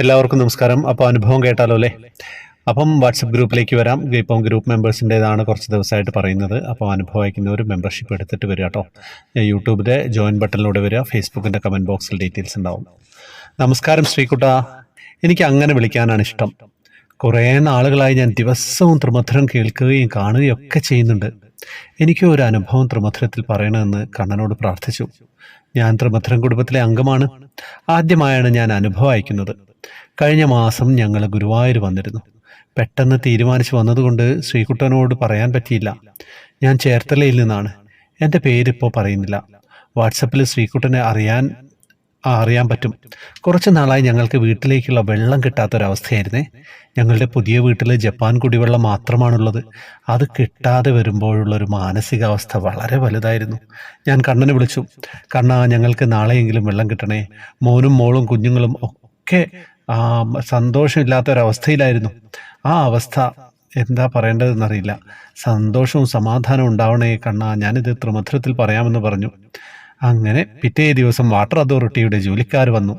എല്ലാവർക്കും നമസ്കാരം. അപ്പോൾ അനുഭവം കേട്ടാലോ അല്ലേ? അപ്പം വാട്സപ്പ് ഗ്രൂപ്പിലേക്ക് വരാം. ഇപ്പം ഗ്രൂപ്പ് മെമ്പേഴ്സിൻ്റെതാണ് കുറച്ച് ദിവസമായിട്ട് പറയുന്നത്. അപ്പോൾ അനുഭവം അയക്കുന്നവർ മെമ്പർഷിപ്പ് എടുത്തിട്ട് വരിക കേട്ടോ. യൂട്യൂബിലെ ജോയിൻ ബട്ടണിലൂടെ വരിക. ഫേസ്ബുക്കിൻ്റെ കമൻറ്റ് ബോക്സിൽ ഡീറ്റെയിൽസ് ഉണ്ടാവും. നമസ്കാരം ശ്രീകുട്ട, എനിക്ക് അങ്ങനെ വിളിക്കാനാണ് ഇഷ്ടം. കുറേ നാളുകളായി ഞാൻ ദിവസവും ത്രിമധുരം കേൾക്കുകയും കാണുകയും ഒക്കെ ചെയ്യുന്നുണ്ട്. എനിക്ക് ഒരു അനുഭവം ത്രിമധുരത്തിൽ പറയണമെന്ന് കണ്ണനോട് പ്രാർത്ഥിച്ചു. ഞാൻ ത്രിമധുരം കുടുംബത്തിലെ അംഗമാണ്. ആദ്യമായാണ് ഞാൻ അനുഭവം അയക്കുന്നത്. കഴിഞ്ഞ മാസം ഞങ്ങൾ ഗുരുവായൂർ വന്നിരുന്നു. പെട്ടെന്ന് തീരുമാനിച്ചു വന്നതുകൊണ്ട് ശ്രീകുട്ടനോട് പറയാൻ പറ്റിയില്ല. ഞാൻ ചേർത്തലയിൽ നിന്നാണ്. എൻ്റെ പേരിപ്പോൾ പറയുന്നില്ല. വാട്സപ്പിൽ ശ്രീകുട്ടനെ അറിയാൻ പറ്റും. കുറച്ച് നാളായി ഞങ്ങൾക്ക് വീട്ടിലേക്കുള്ള വെള്ളം കിട്ടാത്തൊരവസ്ഥയായിരുന്നേ. ഞങ്ങളുടെ പുതിയ വീട്ടിൽ ജപ്പാൻ കുടിവെള്ളം മാത്രമാണുള്ളത്. അത് കിട്ടാതെ വരുമ്പോഴുള്ളൊരു മാനസികാവസ്ഥ വളരെ വലുതായിരുന്നു. ഞാൻ കണ്ണനെ വിളിച്ചു. കണ്ണാ, ഞങ്ങൾക്ക് നാളെയെങ്കിലും വെള്ളം കിട്ടണേ. മോനും മോളും കുഞ്ഞുങ്ങളും ഒക്കെ സന്തോഷമില്ലാത്തൊരവസ്ഥയിലായിരുന്നു. ആ അവസ്ഥ എന്താ പറയേണ്ടതെന്നറിയില്ല. സന്തോഷവും സമാധാനവും ഉണ്ടാവണേ കണ്ണാ, ഞാനിത് ത്രിമധുരത്തിൽ പറയാമെന്ന് പറഞ്ഞു. അങ്ങനെ പിറ്റേ ദിവസം വാട്ടർ അതോറിറ്റിയുടെ ജോലിക്കാർ വന്നു.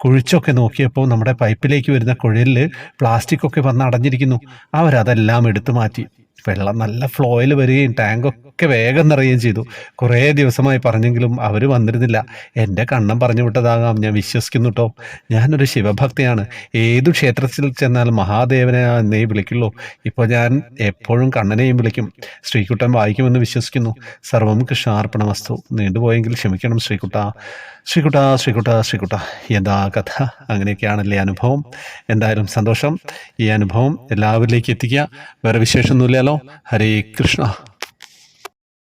കുഴിച്ചൊക്കെ നോക്കിയപ്പോൾ നമ്മുടെ പൈപ്പിലേക്ക് വരുന്ന കുഴലിൽ പ്ലാസ്റ്റിക് ഒക്കെ വന്ന് അടഞ്ഞിരിക്കുന്നു. അവരതെല്ലാം എടുത്തു മാറ്റി. വെള്ളം നല്ല ഫ്ലോയിൽ വരികയും ടാങ്കൊക്കെ വേഗം നിറയുകയും ചെയ്തു. കുറേ ദിവസമായി പറഞ്ഞെങ്കിലും അവർ വന്നിരുന്നില്ല. എൻ്റെ കണ്ണം പറഞ്ഞു വിട്ടതാകാം, ഞാൻ വിശ്വസിക്കുന്നു കേട്ടോ. ഞാനൊരു ശിവഭക്തയാണ്. ഏതു ക്ഷേത്രത്തിൽ ചെന്നാൽ മഹാദേവനെ എന്നേ വിളിക്കുള്ളൂ. ഇപ്പോൾ ഞാൻ എപ്പോഴും കണ്ണനെയും വിളിക്കും. ശ്രീകുട്ടൻ വായിക്കുമെന്ന് വിശ്വസിക്കുന്നു. സർവം കൃഷ്ണാർപ്പണമസ്തു. നീണ്ടുപോയെങ്കിൽ ക്ഷമിക്കണം ശ്രീകുട്ട. ശ്രീകുട്ട ശ്രീകുട്ട ശ്രീകുട്ട എന്താ കഥ? അങ്ങനെയൊക്കെയാണല്ലേ അനുഭവം. എന്തായാലും സന്തോഷം. ഈ അനുഭവം എല്ലാവരിലേക്ക് എത്തിക്കുക. വേറെ വിശേഷമൊന്നുമില്ലല്ലോ. ഹരേ കൃഷ്ണ.